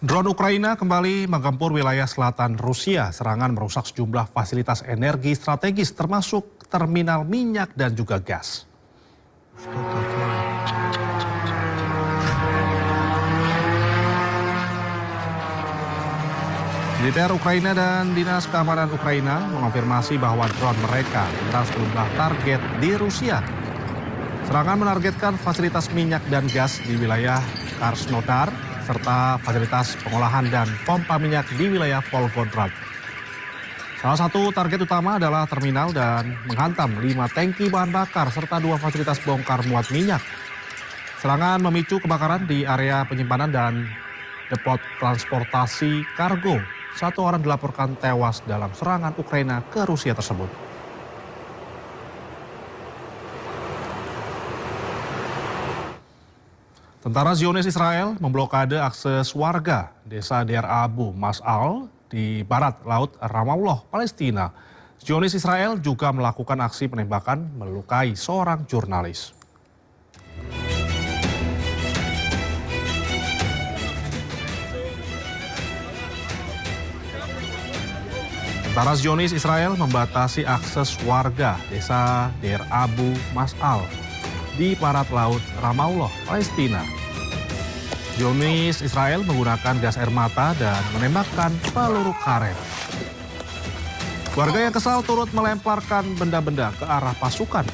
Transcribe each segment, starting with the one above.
Drone Ukraina kembali menggempur wilayah selatan Rusia. Serangan merusak sejumlah fasilitas energi strategis termasuk terminal minyak dan juga gas. Militer Ukraina dan Dinas Keamanan Ukraina mengonfirmasi bahwa drone mereka menyerang sejumlah target di Rusia. Serangan menargetkan fasilitas minyak dan gas di wilayah Krasnodar serta fasilitas pengolahan dan pompa minyak di wilayah Volgograd. Salah satu target utama adalah terminal dan menghantam 5 tangki bahan bakar serta 2 fasilitas bongkar muat minyak. Serangan memicu kebakaran di area penyimpanan dan depot transportasi kargo. 1 orang dilaporkan tewas dalam serangan Ukraina ke Rusia tersebut. Tentara Zionis Israel memblokade akses warga desa Deir Abu Mas'al di barat laut Ramallah, Palestina. Zionis Israel juga melakukan aksi penembakan melukai seorang jurnalis. Tentara Zionis Israel membatasi akses warga desa Deir Abu Mas'al di barat laut Ramallah, Palestina. Zionis Israel menggunakan gas air mata dan menembakkan peluru karet. Warga yang kesal turut melemparkan benda-benda ke arah pasukan.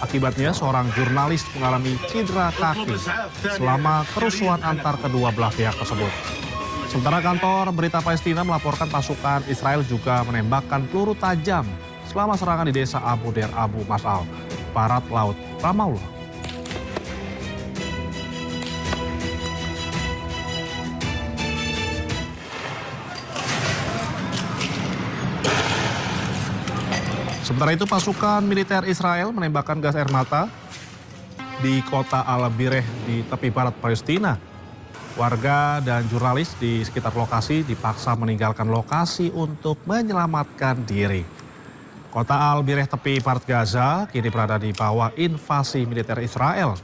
Akibatnya seorang jurnalis mengalami cedera kaki selama kerusuhan antar kedua belah pihak tersebut. Sementara kantor berita Palestina melaporkan pasukan Israel juga menembakkan peluru tajam selama serangan di desa Abu Deir Abu Mas'al, barat laut Ramallah. Sementara itu pasukan militer Israel menembakkan gas air mata di kota Al-Bireh di tepi barat Palestina. Warga dan jurnalis di sekitar lokasi dipaksa meninggalkan lokasi untuk menyelamatkan diri. Kota Al-Bireh tepi barat Gaza kini berada di bawah invasi militer Israel.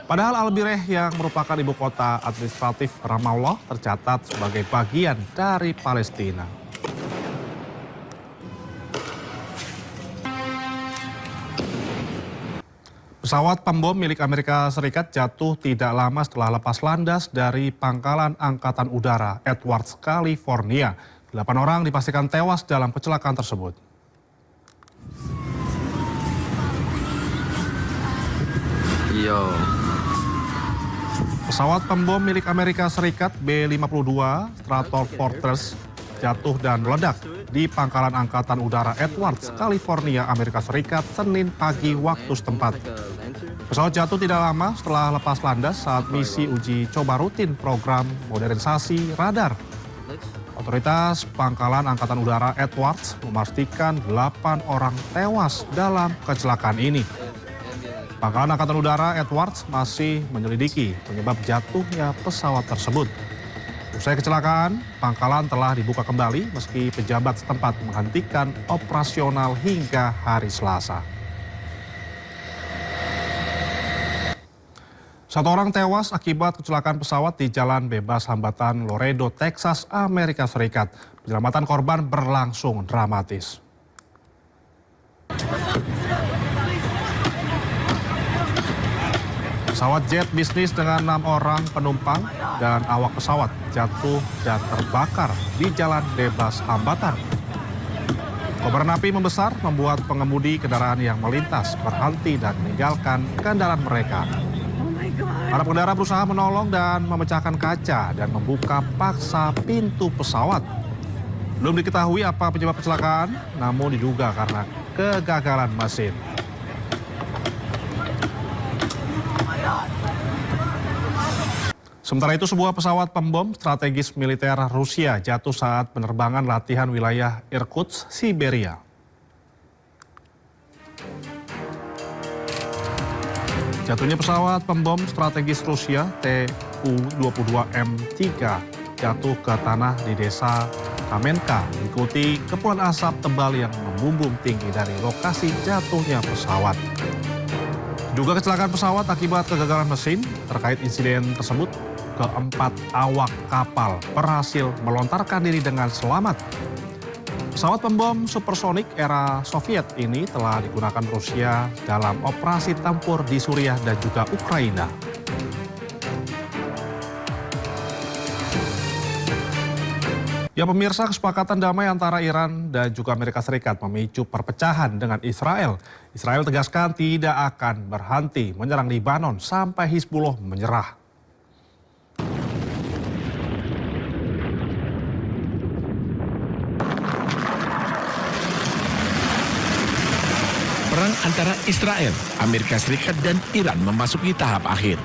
Padahal Al-Bireh yang merupakan ibu kota administratif Ramallah tercatat sebagai bagian dari Palestina. Pesawat pembom milik Amerika Serikat jatuh tidak lama setelah lepas landas dari Pangkalan Angkatan Udara Edwards, California. 8 orang dipastikan tewas dalam kecelakaan tersebut. Pesawat pembom milik Amerika Serikat B-52 Stratofortress jatuh dan meledak di Pangkalan Angkatan Udara Edwards, California, Amerika Serikat, Senin pagi waktu setempat. Pesawat jatuh tidak lama setelah lepas landas saat misi uji coba rutin program modernisasi radar. Otoritas Pangkalan Angkatan Udara Edwards memastikan 8 orang tewas dalam kecelakaan ini. Pangkalan Angkatan Udara Edwards masih menyelidiki penyebab jatuhnya pesawat tersebut. Usai kecelakaan, pangkalan telah dibuka kembali meski pejabat setempat menghentikan operasional hingga hari Selasa. 1 orang tewas akibat kecelakaan pesawat di Jalan Bebas Hambatan Laredo, Texas, Amerika Serikat. Penyelamatan korban berlangsung dramatis. Pesawat jet bisnis dengan 6 orang penumpang dan awak pesawat jatuh dan terbakar di Jalan Bebas Hambatan. Kobaran api membesar membuat pengemudi kendaraan yang melintas berhenti dan meninggalkan kendaraan mereka. Para pengendara berusaha menolong dan memecahkan kaca dan membuka paksa pintu pesawat. Belum diketahui apa penyebab kecelakaan, namun diduga karena kegagalan mesin. Sementara itu sebuah pesawat pembom strategis militer Rusia jatuh saat penerbangan latihan wilayah Irkutsk, Siberia. Jatuhnya pesawat pembom strategis Rusia Tu-22M3 jatuh ke tanah di desa Kamenka, diikuti kepulan asap tebal yang membumbung tinggi dari lokasi jatuhnya pesawat. Juga kecelakaan pesawat akibat kegagalan mesin. Terkait insiden tersebut, keempat awak kapal berhasil melontarkan diri dengan selamat. Pesawat pembom supersonik era Soviet ini telah digunakan Rusia dalam operasi tempur di Suriah dan juga Ukraina. Ya pemirsa, kesepakatan damai antara Iran dan juga Amerika Serikat memicu perpecahan dengan Israel. Israel tegaskan tidak akan berhenti menyerang Lebanon sampai Hizbullah menyerah. Perang antara Israel, Amerika Serikat, dan Iran memasuki tahap akhir.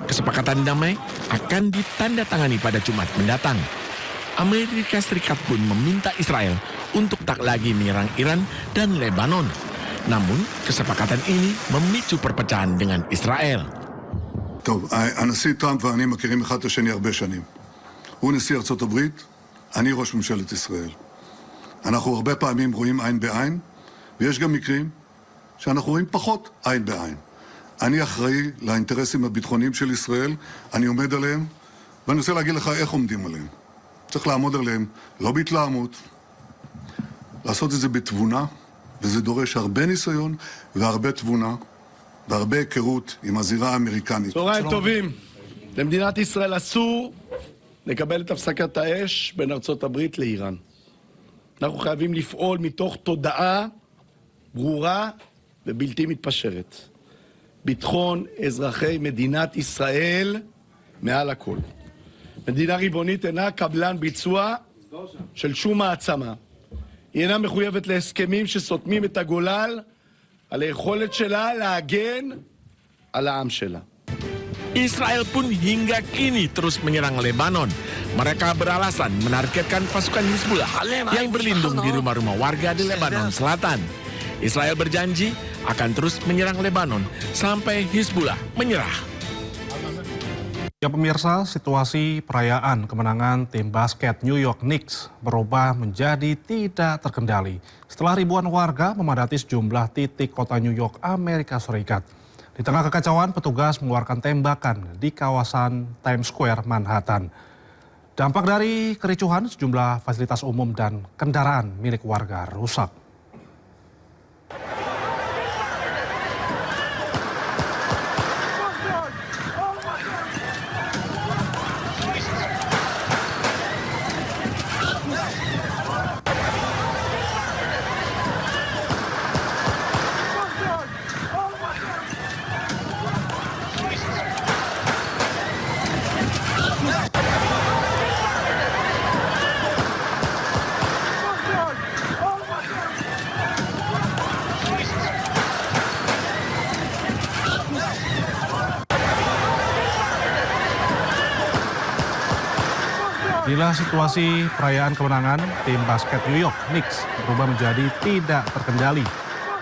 Kesepakatan damai akan ditandatangani pada Jumat mendatang. Amerika Serikat pun meminta Israel untuk tak lagi menyerang Iran dan Lebanon. Namun, kesepakatan ini memicu perpecahan dengan Israel. טוב, הנשיא טראמפ ואני מכירים אחד את השני הרבה שנים. הוא נשיא ארצות הברית, אני ראש ממשלת ישראל. אנחנו הרבה פעמים רואים עין בעין, ויש גם מקרים שאנחנו רואים פחות עין בעין. אני אחראי לאינטרסים הביטחוניים של ישראל, אני עומד עליהם, ואני רוצה להגיד לך איך עומדים עליהם. צריך לעמוד עליהם, לא בהתלהמות, לעשות את זה בתבונה, וזה דורש הרבה ניסיון והרבה תבונה, והרבה היכרות עם הזירה האמריקנית. צהריים טובים. למדינת ישראל אסור לקבל את הפסקת האש בין ארצות הברית לאיראן. אנחנו חייבים לפעול מתוך תודעה ברורה ובלתי מתפשרת. ביטחון אזרחי מדינת ישראל מעל הכל. מדינה ריבונית אינה קבלן ביצוע של שום מעצמה. היא אינה מחויבת להסכמים שסותמים את הגולל על היכולת שלה להגן על העם שלה. Israel pun hingga kini terus menyerang Lebanon. Mereka beralasan menargetkan pasukan Hizbullah yang berlindung di rumah-rumah warga di Lebanon Selatan. Israel berjanji akan terus menyerang Lebanon sampai Hizbullah menyerah. Ya pemirsa, situasi perayaan kemenangan tim basket New York Knicks berubah menjadi tidak terkendali setelah ribuan warga memadati sejumlah titik kota New York, Amerika Serikat. Di tengah kekacauan, petugas mengeluarkan tembakan di kawasan Times Square, Manhattan. Dampak dari kericuhan, sejumlah fasilitas umum dan kendaraan milik warga rusak. Inilah situasi perayaan kemenangan tim basket New York Knicks berubah menjadi tidak terkendali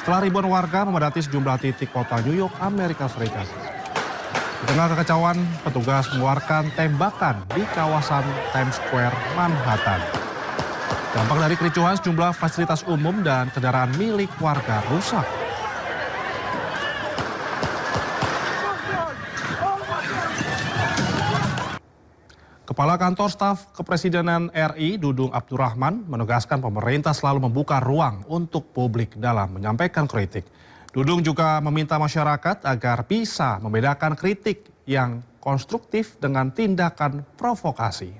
setelah ribuan warga memadati sejumlah titik kota New York, Amerika Serikat. Di tengah kekacauan, petugas mengeluarkan tembakan di kawasan Times Square, Manhattan. Dampak dari kericuhan, sejumlah fasilitas umum dan kendaraan milik warga rusak. Kepala Kantor Staf Kepresidenan RI Dudung Abdurrahman menegaskan pemerintah selalu membuka ruang untuk publik dalam menyampaikan kritik. Dudung juga meminta masyarakat agar bisa membedakan kritik yang konstruktif dengan tindakan provokasi.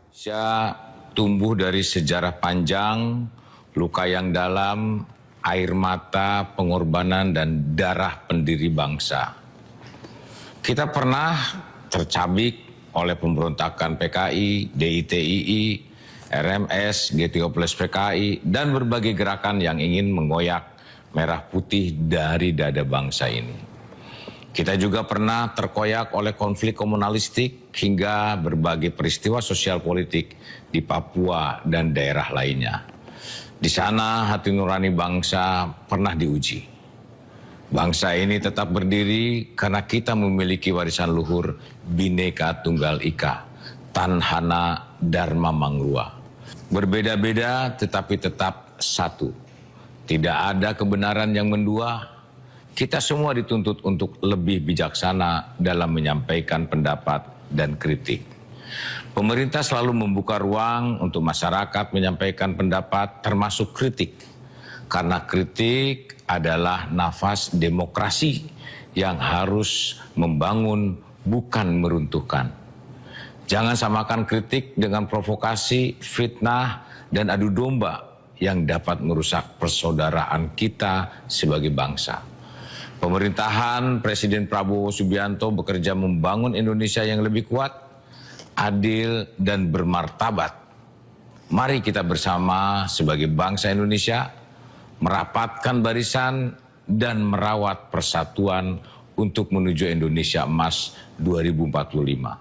Indonesia tumbuh dari sejarah panjang, luka yang dalam, air mata, pengorbanan, dan darah pendiri bangsa. Kita pernah tercabik oleh pemberontakan PKI, DITII, RMS, G30 PKI, dan berbagai gerakan yang ingin mengoyak merah putih dari dada bangsa ini. Kita juga pernah terkoyak oleh konflik komunalistik hingga berbagai peristiwa sosial politik di Papua dan daerah lainnya. Di sana hati nurani bangsa pernah diuji. Bangsa ini tetap berdiri karena kita memiliki warisan luhur Bhinneka Tunggal Ika, Tanhana Dharma Mangrua. Berbeda-beda tetapi tetap satu. Tidak ada kebenaran yang mendua, kita semua dituntut untuk lebih bijaksana dalam menyampaikan pendapat dan kritik. Pemerintah selalu membuka ruang untuk masyarakat menyampaikan pendapat termasuk kritik. Karena kritik adalah nafas demokrasi yang harus membangun bukan meruntuhkan. Jangan samakan kritik dengan provokasi, fitnah, dan adu domba yang dapat merusak persaudaraan kita sebagai bangsa. Pemerintahan Presiden Prabowo Subianto bekerja membangun Indonesia yang lebih kuat, adil, dan bermartabat. Mari kita bersama sebagai bangsa Indonesia merapatkan barisan dan merawat persatuan untuk menuju Indonesia Emas 2045.